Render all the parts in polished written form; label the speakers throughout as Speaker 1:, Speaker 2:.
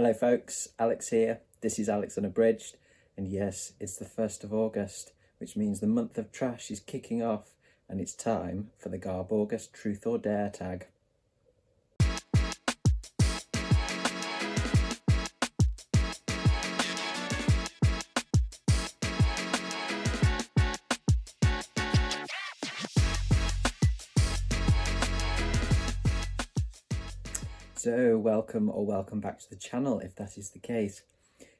Speaker 1: Hello folks, Alex here. This is Alex Unabridged, and yes, it's the 1st of August, which means the month of trash is kicking off, and it's time for the GarbAugust Truth or Dare tag. So welcome back to the channel if that is the case.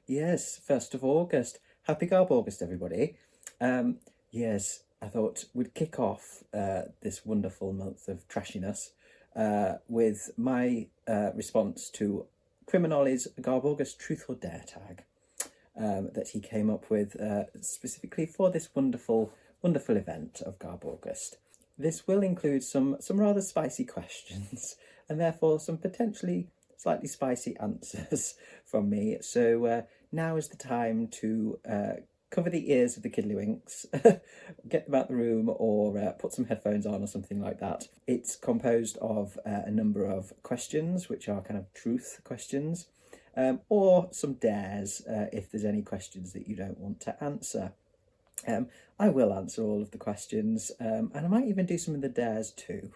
Speaker 1: Yes, 1st of August. Happy GarbAugust everybody. Yes, I thought we'd kick off this wonderful month of trashiness with my response to Olly's GarbAugust Truth or Dare tag that he came up with specifically for this wonderful event of GarbAugust. This will include some rather spicy questions and therefore some potentially slightly spicy answers from me. So now is the time to cover the ears of the kiddlywinks, get them out the room, or put some headphones on or something like that. It's composed of a number of questions, which are kind of truth questions, or some dares if there's any questions that you don't want to answer. I will answer all of the questions, and I might even do some of the dares too.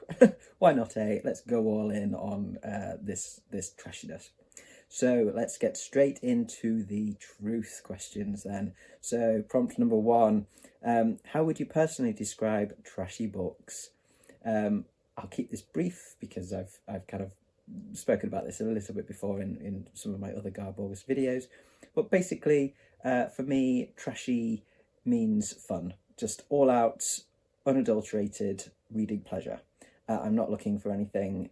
Speaker 1: Why not, eh? Let's go all in on this trashiness. So let's get straight into the truth questions then. So prompt number 1, how would you personally describe trashy books? I'll keep this brief because I've kind of spoken about this a little bit before in some of my other GarbAugust videos. But basically, for me, trashy means fun, just all out, unadulterated reading pleasure. I'm not looking for anything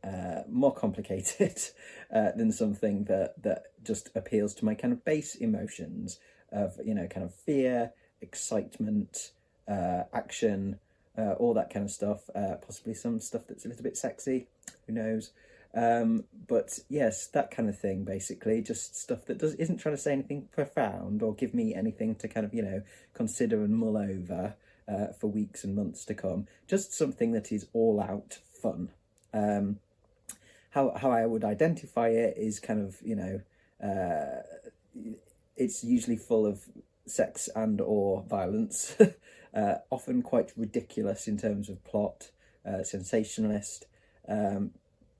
Speaker 1: more complicated than something that just appeals to my kind of base emotions of, you know, kind of fear, excitement, action, all that kind of stuff. Possibly some stuff that's a little bit sexy, who knows? But yes, that kind of thing, basically, just stuff that isn't trying to say anything profound or give me anything to kind of, you know, consider and mull over for weeks and months to come. Just something that is all out fun. How I would identify it is kind of, you know, it's usually full of sex and or violence, often quite ridiculous in terms of plot, sensationalist,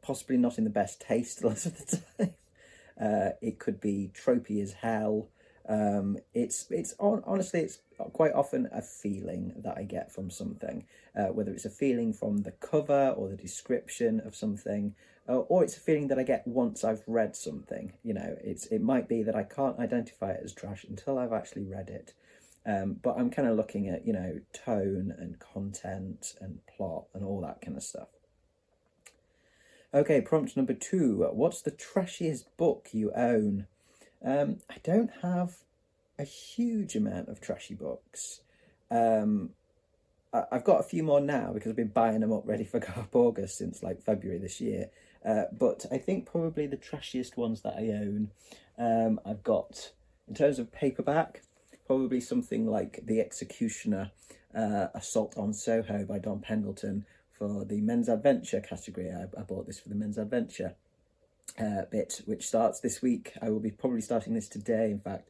Speaker 1: possibly not in the best taste lots of the time. It could be tropey as hell. Honestly, it's quite often a feeling that I get from something, whether it's a feeling from the cover or the description of something, or it's a feeling that I get once I've read something. You know, it might be that I can't identify it as trash until I've actually read it. But I'm kind of looking at, you know, tone and content and plot and all that kind of stuff. Okay, prompt number 2. What's the trashiest book you own? I don't have a huge amount of trashy books. I've got a few more now because I've been buying them up ready for GarbAugust since like February this year. But I think probably the trashiest ones that I own, I've got, in terms of paperback, probably something like The Executioner, Assault on Soho by Don Pendleton, for the men's adventure category. I bought this for the men's adventure bit, which starts this week. I will be probably starting this today, in fact.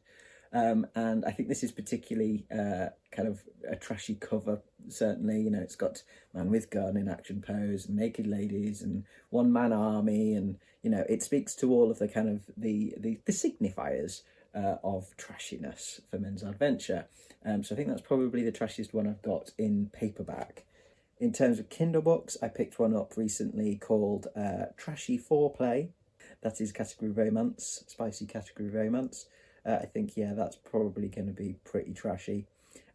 Speaker 1: And I think this is particularly kind of a trashy cover, certainly. You know, it's got man with gun in action pose and naked ladies and one-man army, and, you know, it speaks to all of the kind of the signifiers of trashiness for men's adventure. So I think that's probably the trashiest one I've got in paperback. In terms of Kindle books, I picked one up recently called Trashy Foreplay. That is category romance, spicy category romance. I think, yeah, that's probably going to be pretty trashy.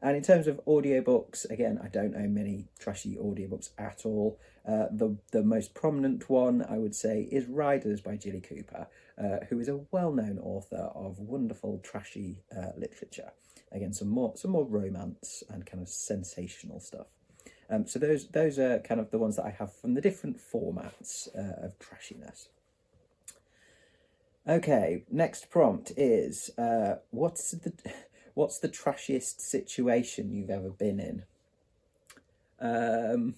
Speaker 1: And in terms of audiobooks, again, I don't own many trashy audiobooks at all. The most prominent one, I would say, is Riders by Jilly Cooper, who is a well-known author of wonderful trashy literature. Again, some more romance and kind of sensational stuff. So those are kind of the ones that I have from the different formats of trashiness. Okay, next prompt is what's the trashiest situation you've ever been in? I'm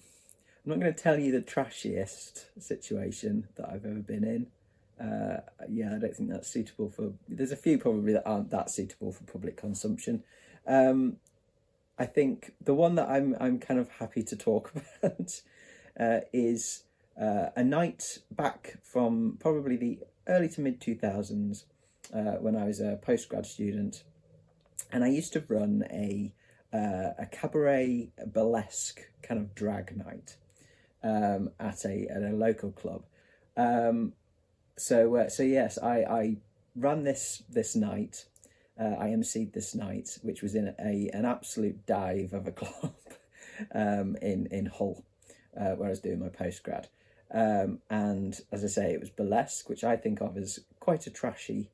Speaker 1: not going to tell you the trashiest situation that I've ever been in. Yeah, I don't think that's suitable for. There's a few probably that aren't that suitable for public consumption. I think the one that I'm kind of happy to talk about is a night back from probably the early to mid 2000s when I was a postgrad student, and I used to run a cabaret burlesque kind of drag night at a local club. So yes, I ran this night. I emceed this night, which was in an absolute dive of a club in Hull, where I was doing my postgrad. And as I say, it was burlesque, which I think of as quite a trashy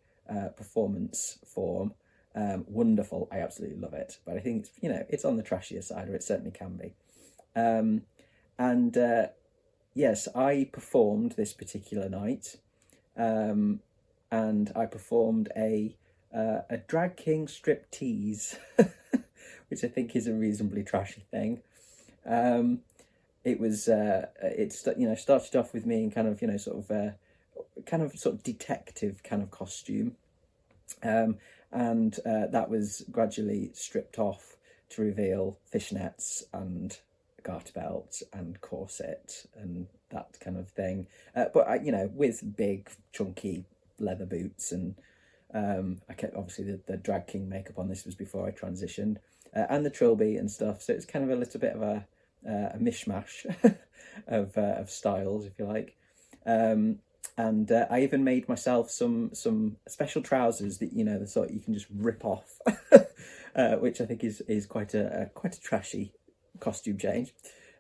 Speaker 1: performance form. Wonderful, I absolutely love it. But I think it's on the trashier side, or it certainly can be. And yes, I performed this particular night, and I performed a drag king striptease, which I think is a reasonably trashy thing. It was started off with me in kind of sort of detective kind of costume, and that was gradually stripped off to reveal fishnets and garter belt and corset and that kind of thing, but with big chunky leather boots, and I kept obviously the drag king makeup on this was before I transitioned, and the trilby and stuff, so it's kind of a little bit of a mishmash of styles, if you like. And I even made myself some special trousers that the sort you can just rip off, which I think is quite a trashy costume change.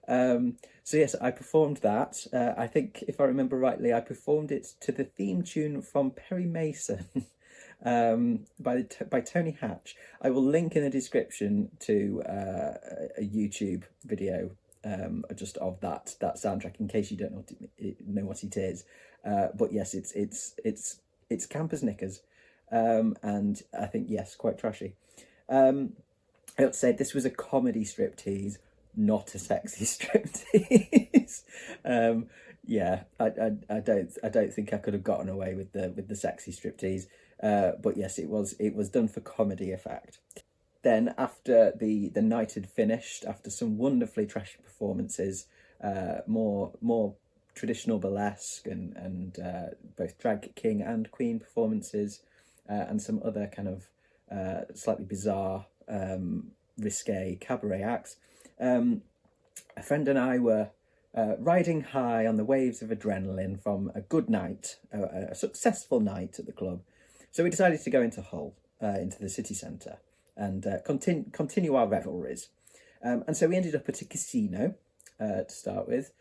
Speaker 1: So yes, I performed that. I think, if I remember rightly, I performed it to the theme tune from Perry Mason, by Tony Hatch. I will link in the description to a YouTube video just of that soundtrack, in case you don't know what it is. But yes, it's campers knickers, and I think, yes, quite trashy. I ought to say this was a comedy striptease, not a sexy striptease. Yeah, I don't think I could have gotten away with the sexy striptease. But yes, it was done for comedy effect. Then, after the night had finished, after some wonderfully trashy performances, more traditional burlesque and both drag king and queen performances, and some other kind of slightly bizarre, risque cabaret acts, a friend and I were riding high on the waves of adrenaline from a good night, a successful night at the club. So we decided to go into Hull, into the city centre, and continue our revelries. And so we ended up at a casino to start with.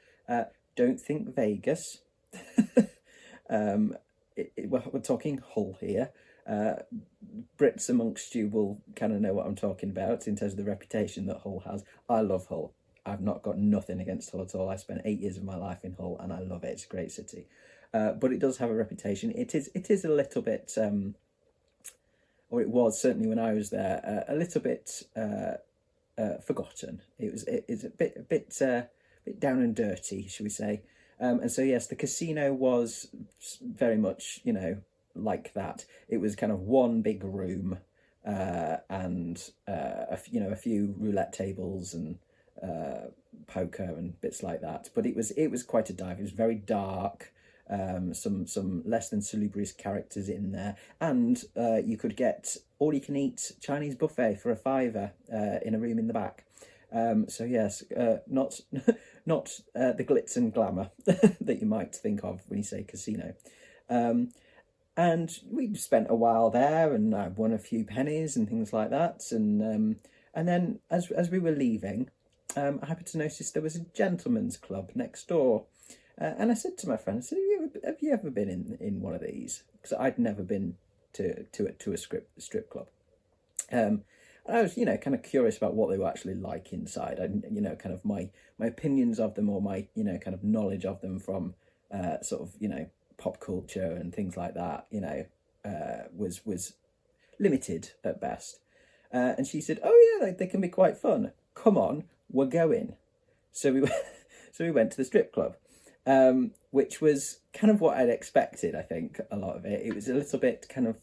Speaker 1: Don't think Vegas. We're talking Hull here. Brits amongst you will kind of know what I'm talking about in terms of the reputation that Hull has. I love Hull. I've not got nothing against Hull at all. I spent 8 years of my life in Hull, and I love it. It's a great city. But it does have a reputation. It is a little bit, or it was certainly when I was there, a little bit forgotten. It's a bit down and dirty, shall we say? And so yes, the casino was very much like that. It was kind of one big room, and a few roulette tables and poker and bits like that. But it was quite a dive. It was very dark. Some less than salubrious characters in there, and you could get all you can eat Chinese buffet for £5 in a room in the back. So yes, not the glitz and glamour that you might think of when you say casino. And we spent a while there, and I won a few pennies and things like that. And then as we were leaving, I happened to notice there was a gentleman's club next door. And I said to my friend, I said, have you ever been in one of these? Because I'd never been to a strip club. And I was, kind of curious about what they were actually like inside. And, kind of my opinions of them, or my, kind of knowledge of them from sort of, pop culture and things like that, was limited at best. And she said, oh yeah, they can be quite fun. Come on, we're going. So we went to the strip club. which was kind of what I'd expected. I think a lot of it. It was a little bit kind of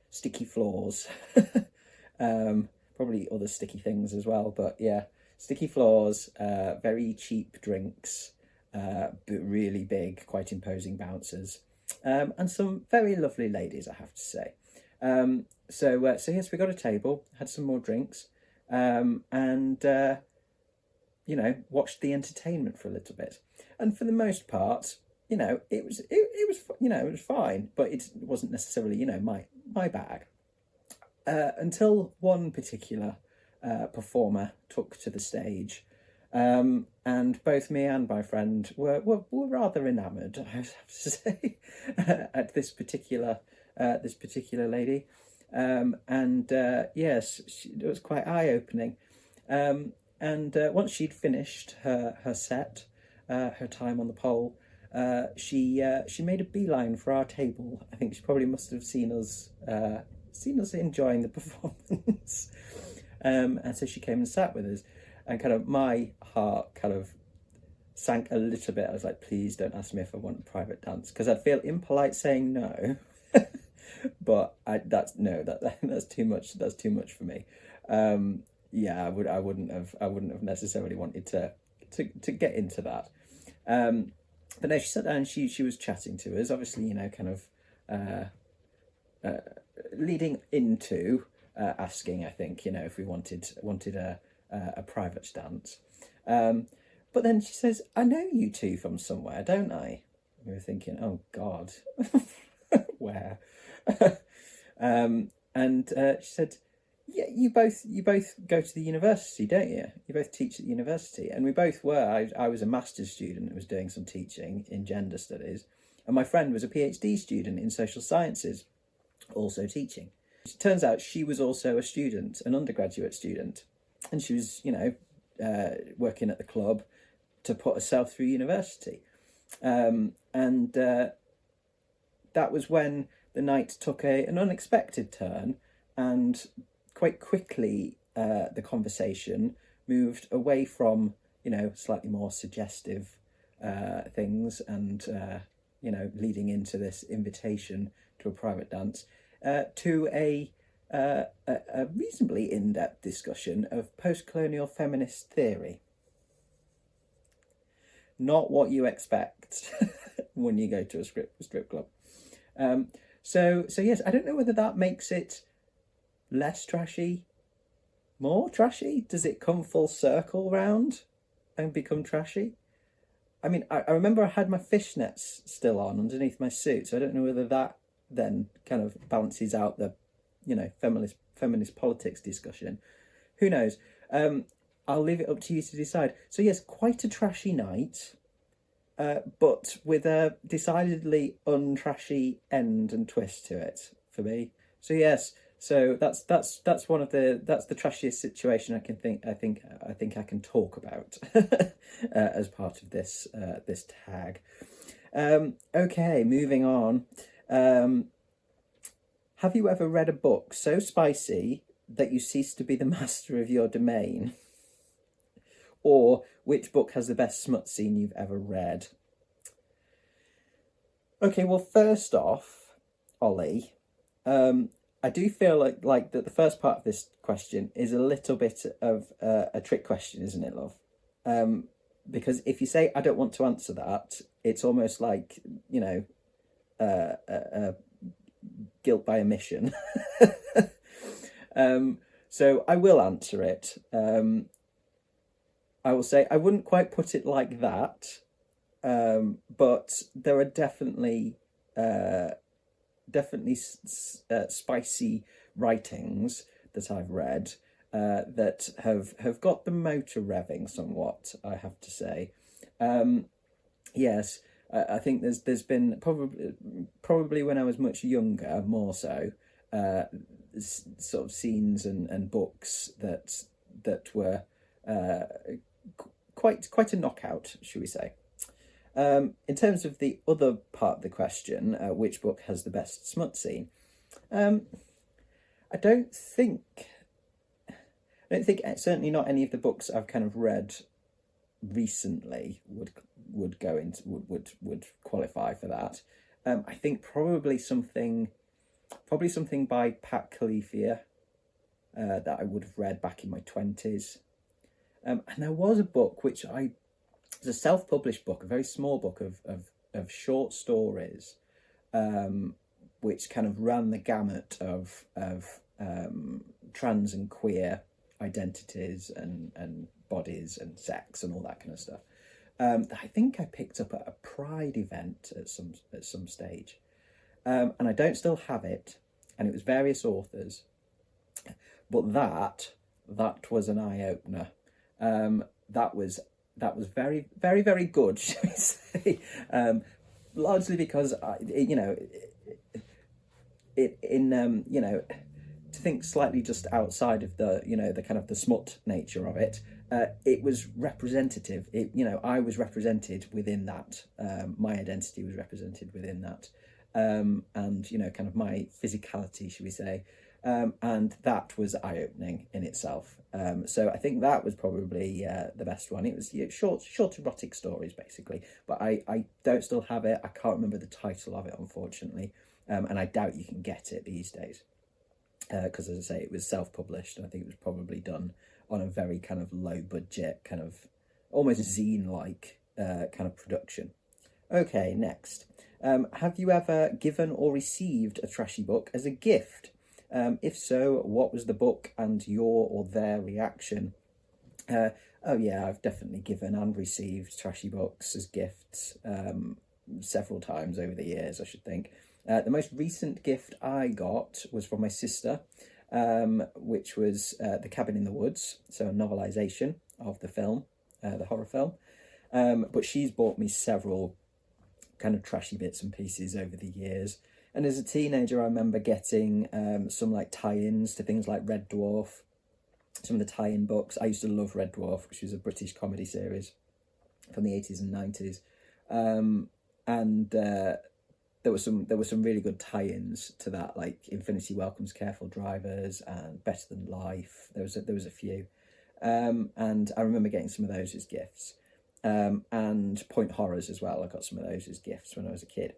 Speaker 1: sticky floors, probably other sticky things as well. But yeah, sticky floors, very cheap drinks, but really big, quite imposing bouncers, and some very lovely ladies, I have to say. So yes, we got a table, had some more drinks, and watched the entertainment for a little bit. And for the most part, it was it was fine, but it wasn't necessarily my bag. Until one particular performer took to the stage, and both me and my friend were rather enamoured, I have to say, at this particular lady. Yes, it was quite eye-opening. And once she'd finished her set, her time on the pole, she made a beeline for our table. I think she probably must have seen us enjoying the performance, and so she came and sat with us, and kind of my heart kind of sank a little bit. I was like, please don't ask me if I want a private dance, because I'd feel impolite saying no. But that's too much. That's too much for me. Yeah, I wouldn't have necessarily wanted to get into that. But no, she sat down. She was chatting to us. Obviously, kind of leading into asking, I think, if we wanted a private dance. But then she says, "I know you two from somewhere, don't I?" We were thinking, "Oh God, where?" And she said, "Yeah, you both go to the university, don't you? You both teach at the university." And we both were. I was a master's student who was doing some teaching in gender studies, and my friend was a PhD student in social sciences, also teaching. It turns out she was also a student, an undergraduate student, and she was, working at the club to put herself through university. And that was when the night took an unexpected turn, and quite quickly the conversation moved away from slightly more suggestive things and leading into this invitation to a private dance to a reasonably in-depth discussion of post-colonial feminist theory. Not what you expect when you go to a strip club. So yes, I don't know whether that makes it less trashy, more trashy. Does it come full circle round and become trashy? I mean, I remember I had my fishnets still on underneath my suit, so I don't know whether that then kind of balances out the, feminist politics discussion. Who knows? I'll leave it up to you to decide. So yes, quite a trashy night, but with a decidedly untrashy end and twist to it for me. So yes, so that's one of that's the trashiest situation I think I can talk about as part of this this tag. Okay, moving on. Have you ever read a book so spicy that you cease to be the master of your domain? Or which book has the best smut scene you've ever read? Okay, well, first off, Olly, I do feel like that the first part of this question is a little bit of a trick question, isn't it, love? Because if you say I don't want to answer that, it's almost like guilt by omission. So I will answer it. I will say I wouldn't quite put it like that, but there are definitely spicy writings that I've read that have got the motor revving somewhat, I have to say. Yes, I think there's been probably when I was much younger, more so, sort of scenes and books that were quite a knockout, shall we say. In terms of the other part of the question, which book has the best smut scene? I don't think certainly not any of the books I've kind of read recently would go into would qualify for that. I think probably something by Pat Califia that I would have read back in my 20s. And there was a book which it's a self-published book, a very small book of short stories, which kind of ran the gamut of trans and queer identities and bodies and sex and all that kind of stuff. I think I picked up at a Pride event at some stage, and I don't still have it. And it was various authors, but that was an eye opener. That was very, very, very good, shall we say? Largely because to think slightly just outside of the kind of the smut nature of it, it was representative. I was represented within that. My identity was represented within that, and kind of my physicality, should we say, and that was eye-opening in itself. So I think that was probably the best one. It was short erotic stories, basically, but I don't still have it. I can't remember the title of it, unfortunately, and I doubt you can get it these days. Because, as I say, it was self-published, and I think it was probably done on a very kind of low-budget, kind of almost zine-like kind of production. Okay, next. Have you ever given or received a trashy book as a gift? If so, what was the book and your or their reaction? Oh yeah, I've definitely given and received trashy books as gifts several times over the years, I should think. The most recent gift I got was from my sister, which was The Cabin in the Woods, so a novelisation of the film, the horror film. But she's bought me several kind of trashy bits and pieces over the years. And as a teenager, I remember getting some like tie-ins to things like Red Dwarf, some of the tie-in books. I used to love Red Dwarf, which was a British comedy series from the 80s and 90s. There were some really good tie-ins to that, like Infinity Welcomes Careful Drivers and Better Than Life. There was a few, and I remember getting some of those as gifts, and Point Horrors as well. I got some of those as gifts when I was a kid.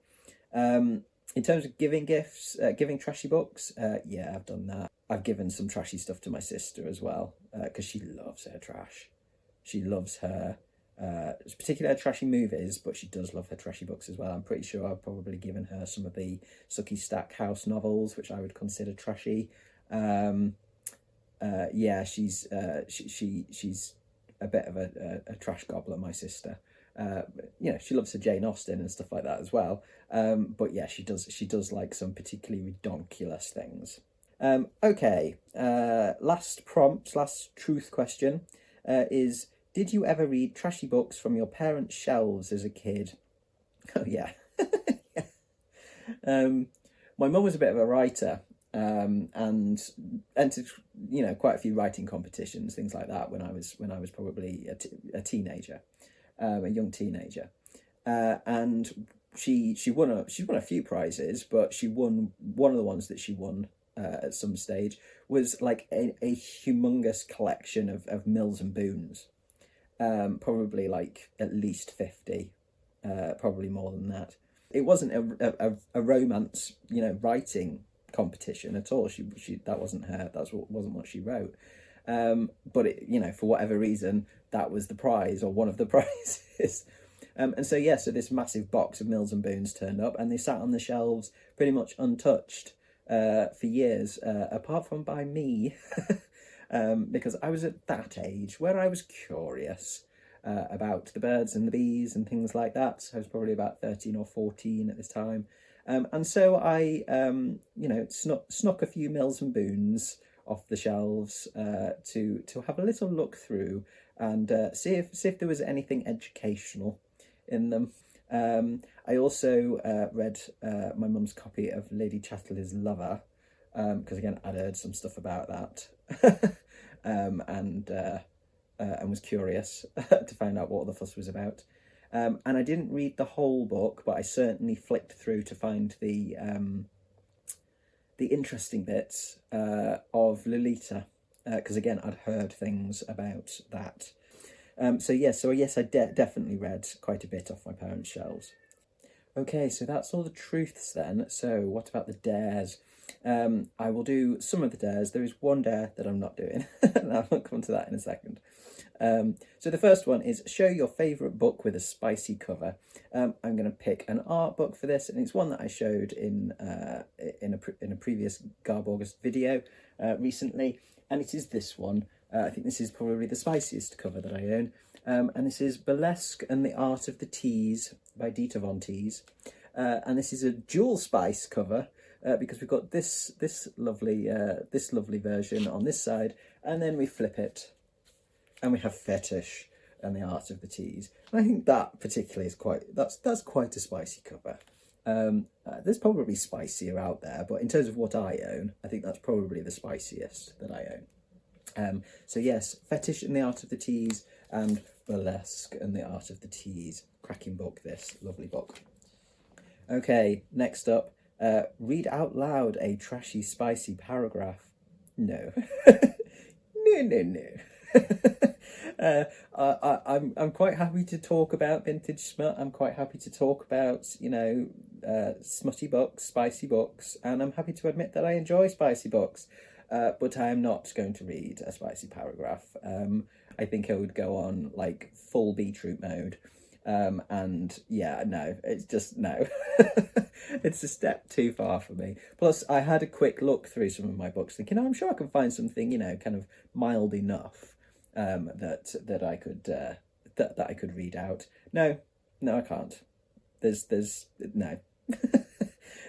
Speaker 1: In terms of giving gifts, giving trashy books, yeah, I've done that. I've given some trashy stuff to my sister as well, because she loves her trash. She loves her. Particularly her trashy movies, but she does love her trashy books as well. I'm pretty sure I've probably given her some of the Sucky Stackhouse novels, which I would consider trashy. Yeah, she's a bit of a trash goblin, my sister. She loves her Jane Austen and stuff like that as well. But yeah, she does like some particularly redonkulous things. Okay, last truth question is: did you ever read trashy books from your parents' shelves as a kid? Oh, yeah. My mum was a bit of a writer, and entered, quite a few writing competitions, things like that, when I was probably a teenager, a young teenager. And she won a few prizes, but she won one of the ones that she won at some stage was like a humongous collection of Mills and Boons. Probably like at least 50, probably more than that. It wasn't a romance, writing competition at all. She that wasn't her. Wasn't what she wrote. But it, for whatever reason, that was the prize or one of the prizes. And so yeah, so this massive box of Mills and Boons turned up, and they sat on the shelves pretty much untouched for years, apart from by me. Because I was at that age where I was curious about the birds and the bees and things like that. I was probably about 13 or 14 at this time. And so I, snuck a few Mills and Boons off the shelves to have a little look through and see if there was anything educational in them. I also read my mum's copy of Lady Chatterley's Lover, because again I'd heard some stuff about that. And was curious to find out what the fuss was about. And I didn't read the whole book, but I certainly flicked through to find the interesting bits of Lolita, because again I'd heard things about that. So yes, I definitely read quite a bit off my parents' shelves. Okay, so that's all the truths then. So what about the dares? I will do some of the dares. There is one dare that I'm not doing, and I'll come to that in a second. So the first one is show your favourite book with a spicy cover. I'm going to pick an art book for this, and it's one that I showed in a previous GarbAugust video recently, and it is this one. I think this is probably the spiciest cover that I own, and this is Burlesque and the Art of the Tease by Dieter Von Teese, and this is a dual spice cover. Because we've got this lovely version on this side, and then we flip it, and we have Fetish and the Art of the Tease. And I think that particularly is that's quite a spicy cover. There's probably spicier out there, but in terms of what I own, I think that's probably the spiciest that I own. So yes, Fetish and the Art of the Tease, and Burlesque and the Art of the Tease. Cracking book, this lovely book. Okay, next up. Read out loud a trashy, spicy paragraph. No. No. I'm quite happy to talk about vintage smut. I'm quite happy to talk about, smutty books, spicy books, and I'm happy to admit that I enjoy spicy books. But I am not going to read a spicy paragraph. I think I would go on like full beetroot mode. And yeah, no, it's just no. It's a step too far for me. Plus, I had a quick look through some of my books, thinking, I'm sure I can find something, kind of mild enough that I could that I could read out. No, I can't. There's no.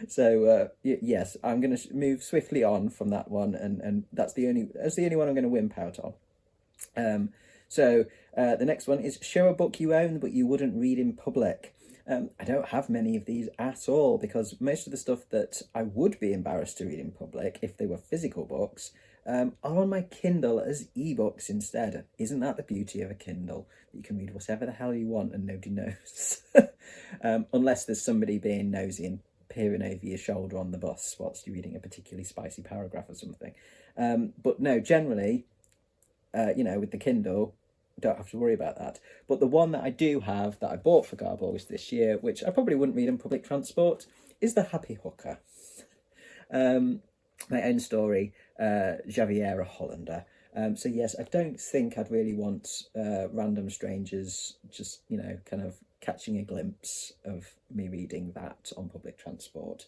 Speaker 1: So yes, I'm going to move swiftly on from that one, and that's the only one I'm going to wimp out on. So the next one is show a book you own but you wouldn't read in public. I don't have many of these at all, because most of the stuff that I would be embarrassed to read in public, if they were physical books, are on my Kindle as ebooks instead. Isn't that the beauty of a Kindle? You can read whatever the hell you want and nobody knows. Unless there's somebody being nosy and peering over your shoulder on the bus whilst you're reading a particularly spicy paragraph or something. But no, generally, with the Kindle, don't have to worry about that. But the one that I do have, that I bought for GarbAugust this year, which I probably wouldn't read in public transport, is The Happy Hooker. My own story, Javiera Hollander. So yes, I don't think I'd really want random strangers just, kind of catching a glimpse of me reading that on public transport.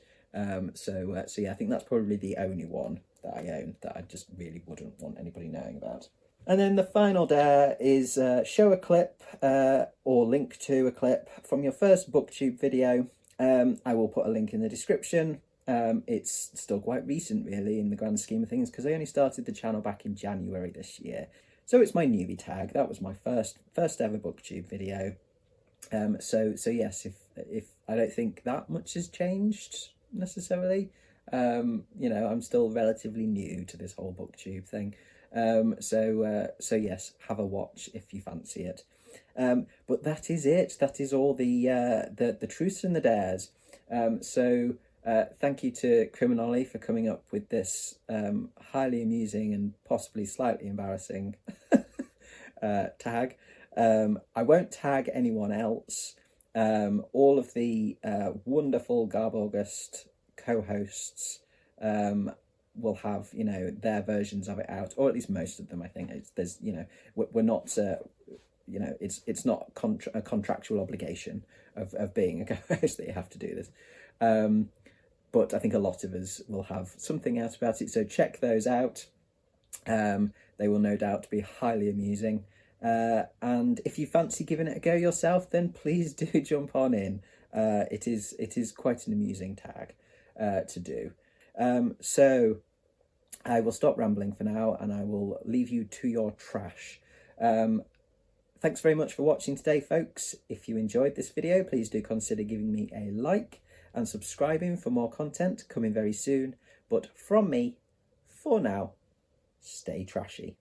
Speaker 1: So yeah, I think that's probably the only one that I own that I just really wouldn't want anybody knowing about. And then the final dare is show a clip or link to a clip from your first BookTube video. I will put a link in the description. It's still quite recent, really, in the grand scheme of things, because I only started the channel back in January this year. So it's my newbie tag. That was my first ever BookTube video. So yes, if I don't think that much has changed necessarily. I'm still relatively new to this whole BookTube thing. So yes, have a watch if you fancy it. But that is it. That is all the truths and the dares. Thank you to Olly for coming up with this highly amusing and possibly slightly embarrassing tag. I won't tag anyone else. All of the wonderful GarbAugust co-hosts will have their versions of it out, or at least most of them. I think we're not it's not a contractual obligation of being a co-host that you have to do this, but I think a lot of us will have something out about it, so check those out. They will no doubt be highly amusing, and if you fancy giving it a go yourself, then please do jump on in. It is quite an amusing tag to do. So I will stop rambling for now, and I will leave you to your trash. Thanks very much for watching today, folks. If you enjoyed this video, please do consider giving me a like and subscribing for more content coming very soon. But from me, for now, stay trashy.